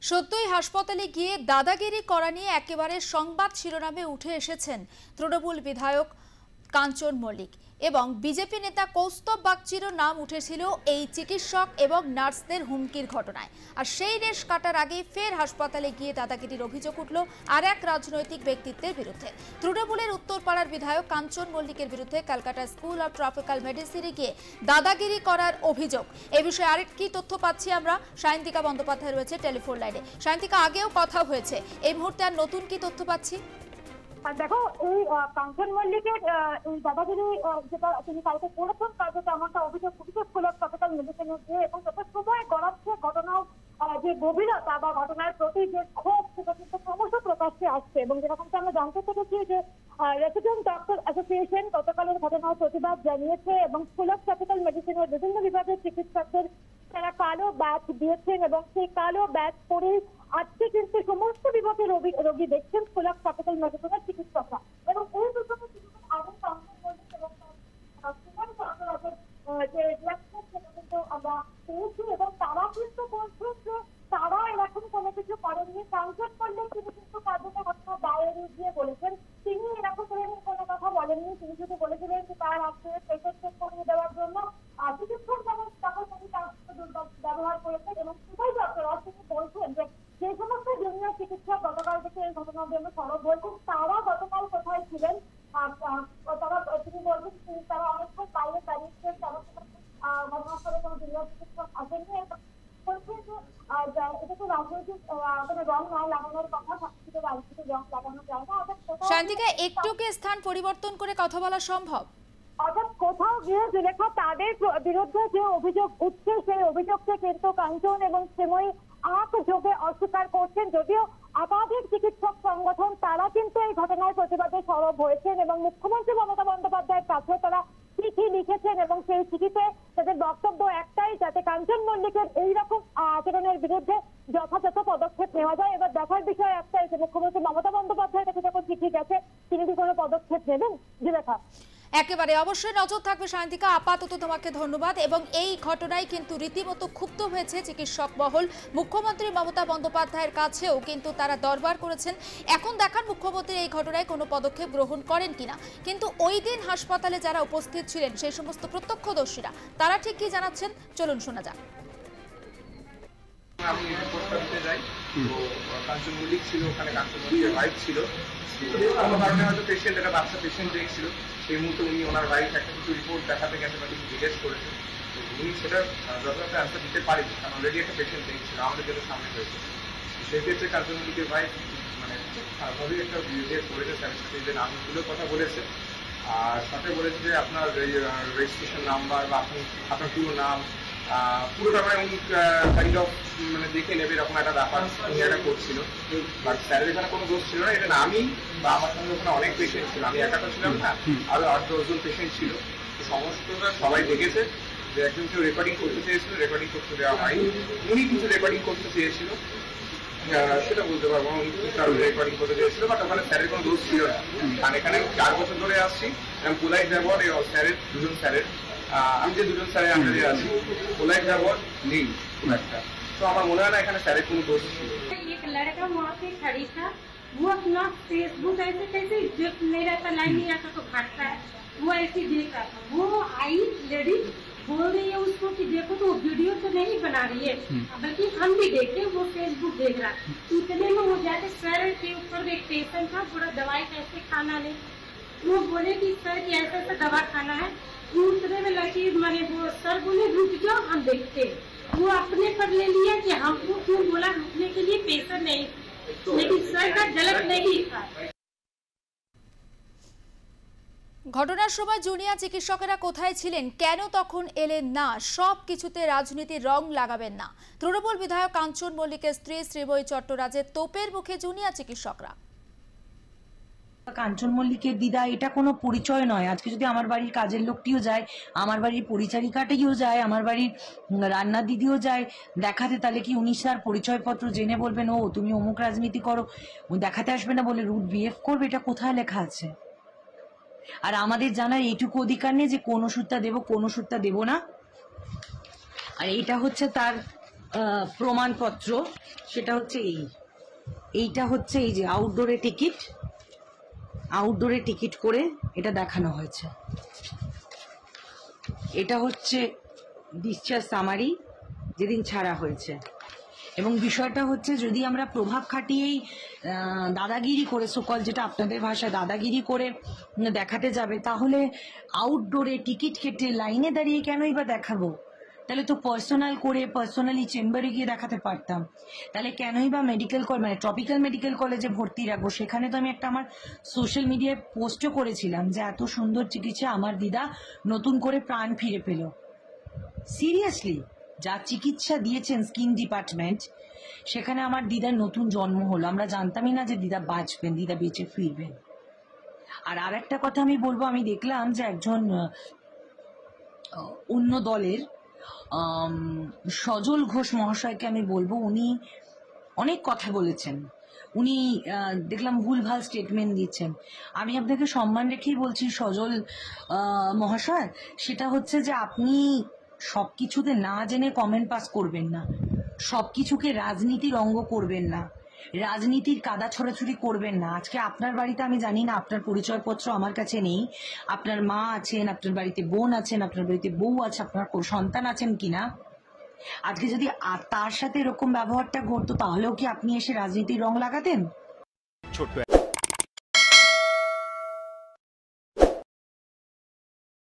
সত্যই হাসপাতালে গিয়ে দাদাগিরি করা নিয়ে একেবারে সংবাদ শিরোনামে উঠে এসেছেন তৃণমূল বিধায়ক কাঞ্চন মল্লিক এবং বিজেপি নেতা কৌস্তব বাগচিরও নাম উঠেছিল এই চিকিৎসক এবং নার্সদের হুমকির ঘটনায়। আর সেই রেশ কাটার আগে ফের হাসপাতালে গিয়ে দাদাগিরির অভিযোগ উঠল আর এক রাজনৈতিক ব্যক্তিত্বের বিরুদ্ধে। তৃণমূলের উত্তরপাড়ার বিধায়ক কাঞ্চন মল্লিকের বিরুদ্ধে ক্যালকাটা স্কুল অব ট্রপিক্যাল মেডিসিনে গিয়ে দাদাগিরি করার অভিযোগ। এ বিষয়ে আরেক কি তথ্য পাচ্ছি আমরা, সায়ন্তিকা বন্দ্যোপাধ্যায় রয়েছে টেলিফোন লাইনে। সায়ন্তিকা, আগেও কথা হয়েছে, এই মুহূর্তে আর নতুন কি তথ্য পাচ্ছি? দেখো, এই কাঞ্চন মল্লিকের এই দাদাগিরি যেটা তিনি কালকে করেছেন তার যেটা আমারটা অভিযোগ স্কুল অব ট্রপিক্যাল মেডিসিনে গিয়ে এবং যত সময় গড়াচ্ছে ঘটনার যে গভীরতা বা ঘটনার প্রতি যে ক্ষোভ সেটা কিন্তু ক্রমশ প্রকাশ্যে আসছে। এবং যেরকমটা আমরা জানতে পেরেছি যে রেসিডেন্ট ডক্টর অ্যাসোসিয়েশন গতকালের ঘটনার প্রতিবাদ জানিয়েছে এবং স্কুল অব ট্রপিক্যাল মেডিসিনের বিভিন্ন বিভাগের চিকিৎসকদের তারা কালো ব্যাচ দিয়েছেন এবং সেই কালো ব্যাচ পরে আজকে কিন্তু সমস্ত বিভাগের রোগী দেখছেন স্কুল অব ট্রপিক্যাল মেডিসিনের চিকিৎসকরা। এবং এই দুজনের আগে কাঞ্চন মল্লিক এবং যে রিয়াকশন সেটা কিন্তু আমরা পেয়েছি এবং তারা কিন্তু বলছেন যে তারা এরকম কোনো কিছু করেননি। কাঞ্চন মল্লিক তিনি কিন্তু কাজের ঘটনা দায়ের দিয়ে বলেছেন তিনি এরকম ধরনের কোনো কথা বলেননি। তিনি শুধু বলেছিলেন যে তার আজকে পেশেন্ট চেক করিয়ে দেওয়ার জন্য চিকিৎসক যেমন তখন তিনি তার ব্যবহার করেছেন এবং সেটাই ডক্টর তিনি বলছেন যে যে সমস্ত জুনিয়র চিকিৎসক গতকাল থেকে এই ঘটনার জন্য সরব হয়েছেন তারা গতকাল কোথায় ছিলেন তারা তিনি বলছেন তারা অনেকক্ষণ বাইরে দাঁড়িয়েছিলেন, তারা ঘটনাস্থলে কোনো জুনিয়র চিকিৎসক আসেননি। বলছেন যে এটা তো রাজনৈতিক কোনো রং না লাগানোর কথা, সবকিছু রাজনৈতিক রং লাগানো যায় না। শান্তিকা, একটু কি স্থান পরিবর্তন করে কথা বলা সম্ভব? অর্থাৎ কোথাও গিয়ে যেলেখা তাদের বিরুদ্ধে যে অভিযোগ উঠছে সেই অভিযোগকে কিন্তু কাঞ্চন এবং শ্রীময়ী যোগে অস্বীকার করছেন। যদিও একাধিক চিকিৎসক সংগঠন তারা কিন্তু এই ঘটনার প্রতিবাদে সরব হয়েছেন এবং মুখ্যমন্ত্রী মমতা বন্দ্যোপাধ্যায়ের কাছে তারা চিঠি লিখেছেন এবং সেই চিঠিতে তাদের বক্তব্য একটাই, যাতে কাঞ্চন মল্লিকের এইরকম আচরণের বিরুদ্ধে যথাযথ পদক্ষেপ নেওয়া যায়। এবার দেখার বিষয় একটাই যে মুখ্যমন্ত্রী মমতা বন্দ্যোপাধ্যায়ের কাছে যখন চিঠি গেছে তিনি কি কোনো পদক্ষেপ নেবেন? জিলেখা, একেবারে অবশ্যই নজর থাকবে সায়ন্তিকা। আপাতত তোমাকে ধন্যবাদ। এবং এই ঘটনায় কিন্তু রীতিমতো ক্ষুব্ধ হয়েছে চিকিৎসক মহল। মুখ্যমন্ত্রী মমতা বন্দ্যোপাধ্যায়ের কাছেও কিন্তু তারা দরবার করেছেন। এখন দেখার মুখ্যমন্ত্রী এই ঘটনায় কোনো পদক্ষেপ গ্রহণ করেন কিনা। কিন্তু ওই দিন হাসপাতালে যারা উপস্থিত ছিলেন সেই সমস্ত প্রত্যক্ষদর্শীরা তারা ঠিক কি জানাচ্ছেন, চলুন শোনা যাক। আমি রিপোর্টটা দিতে যাই, তো কাঞ্চন মল্লিক ছিল ওখানে, কাঞ্চন মল্লিকের ওয়াইফ ছিল। কোনো কারণে হয়তো পেশেন্ট, একটা বাচ্চা পেশেন্ট দেখছিল, সেই মুহূর্তে উনি ওনার ওয়াইফ একটা কিছু রিপোর্ট দেখাতে গেছে বা কিছু জিজ্ঞেস করেছে, তো উনি সেটা যথাযথ অ্যান্সার দিতে পারেনি, কারণ অলরেডি একটা পেশেন্ট দেখছিল আমাদের যেটা সামনে হয়েছে। সেই ক্ষেত্রে কাঞ্চন মল্লিকের ওয়াইফ মানে খুব খারাপভাবেই একটা বিহেভিয়ার করেছে, স্যারের সাথে যে নামগুলোর কথা বলেছে আর সাথে বলেছে যে আপনার রেজিস্ট্রেশন নাম্বার বা আপনার পুরো নাম পুরোটা মানে উনি কাইন্ড অফ মানে দেখে নেবে এরকম একটা ব্যাপার উনি একটা করছিল। বাট স্যারের এখানে কোনো দোষ ছিল না, এটা না আমি বা আমার সঙ্গে ওখানে অনেক পেশেন্ট ছিল, আমি একাটা ছিলাম না, আরো 8-10 জন পেশেন্ট ছিল। সমস্তটা সবাই দেখেছে যে একজন কেউ রেকর্ডিং করতে চেয়েছিল, রেকর্ডিং করতে দেওয়া হয়নি। উনি কিছু রেকর্ডিং করতে চেয়েছিল সেটা বলতে পারবো না, উনি কারো রেকর্ডিং করতে চেয়েছিল, বাট ওখানে স্যারের কোনো দোষ ছিল না। কারণ এখানে 4 বছর ধরে আসছি, পোলাইট ব্যবহার স্যারের দুজন স্যারের আমি যে দুজন স্যারের আন্ডারে আছি পোলাইট ব্যবহার নেই খুব একটা, তো আমার মনে হয় না এখানে স্যারের কোনো দোষ ছিল। एक लड़का वहाँ पे खड़ी था, वो अपना फेसबुक ऐसे कैसे जो नहीं रहता, लाइन नहीं आता तो भागता है, वो ऐसे देख रहा था। वो आई लेडी बोल रही है उसको कि देखो तो वीडियो तो नहीं बना रही है, बल्कि हम भी देखे, वो फेसबुक देख रहा। इतने में वो जाके सर के ऊपर एक पेशेंट था, पूरा दवाई कैसे खाना नहीं, वो बोले कि सर की ऐसा ऐसा दवा खाना है। उतने में लड़की माने वो सर बोले रुक जाओ हम देखते, वो अपने पर ले लिया कि हमको क्यों बोला रुकने के लिए, पेशेंट नहीं, लेकिन सर का गलत नहीं था। ঘটনার সময় জুনিয়র চিকিৎসকেরা কোথায় ছিলেন, কেন তখন এলেন না, সব কিছুতে রাজনীতির রং লাগাবেন না। তৃণমূল বিধায়ক কাঞ্চন মল্লিকের স্ত্রী শ্রীময়ী চট্টরাজের তোপের মুখে জুনিয়র চিকিৎসকরা। কাঞ্চন মল্লিকের দিদা এটা কোনো পরিচয় নয়। আজকে যদি আমার বাড়ির কাজের লোকটিও যায়, আমার বাড়ির পরিচারিকাটিও যায়, আমার বাড়ির রান্নার দিদিও যায় দেখাতে, তাহলে কি উনি তার পরিচয়পত্র জেনে বলবেন ও তুমি অমুক রাজনীতি করো, দেখাতে আসবে না বলে রুট বিহেভ করবে? এটা কোথায় লেখা আছে? আর আমাদের জানার এইটুকু অধিকার নেই যে কোন ওষুধটা দেবো কোন ওষুধটা দেবো না। আর এটা হচ্ছে তার প্রমাণপত্র, সেটা হচ্ছে এইটা হচ্ছে এই যে আউটডোরে টিকিট করে এটা দেখানো হয়েছে। এটা হচ্ছে ডিসচার্জ সামারি যেদিন ছাড়া হয়েছে। এবং বিষয়টা হচ্ছে, যদি আমরা প্রভাব খাটিয়েই দাদাগিরি করে, সকল যেটা আপনাদের ভাষায় দাদাগিরি করে দেখাতে যাবে, তাহলে আউটডোরে টিকিট কেটে লাইনে দাঁড়িয়ে কেনই বা দেখাবো? তাহলে তো পার্সোনালি চেম্বারে গিয়ে দেখাতে পারতাম। তাহলে কেনই বা মানে ট্রপিক্যাল মেডিকেল কলেজে ভর্তি রাখবো? সেখানে তো আমি একটা আমার সোশ্যাল মিডিয়ায় পোস্টও করেছিলাম যে এত সুন্দর চিকিৎসা, আমার দিদা নতুন করে প্রাণ ফিরে পেল। সিরিয়াসলি, যা চিকিৎসা দিয়েছেন স্কিন ডিপার্টমেন্ট, সেখানে আমার দিদার নতুন জন্ম হলো। আমরা জানতামই না যে দিদা বাঁচবেন, দিদা বেঁচে ফিরবেন। আর একটা কথা আমি বলবো, আমি দেখলাম যে একজন অন্য দলের সজল ঘোষ মহাশয়কে আমি বলবো, উনি অনেক কথা বলেছেন, উনি দেখলাম ভুলভাল স্টেটমেন্ট দিচ্ছেন। আমি আপনাকে সম্মান রেখেই বলছি সজল মহাশয়, সেটা হচ্ছে যে আপনি সবকিছুতে না জেনে কমেন্ট পাস করবেন না, সবকিছুকে রাজনীতির অঙ্গ করবেন না, রাজনীতির কাদা ছড়াছড়ি করবেন না। আজকে আপনার বাড়িতে, আমি জানি না, আপনার পরিচয়পত্র আমার কাছে নেই, আপনার মা আছেন, আপনার বাড়িতে বোন আছেন, আপনার বাড়িতে বউ আছে, আপনার সন্তান আছেন কিনা, আজকে যদি তার সাথে এরকম ব্যবহারটা ঘটতো, তাহলেও কি আপনি এসে রাজনীতির রং লাগাতেন? ছোট্ট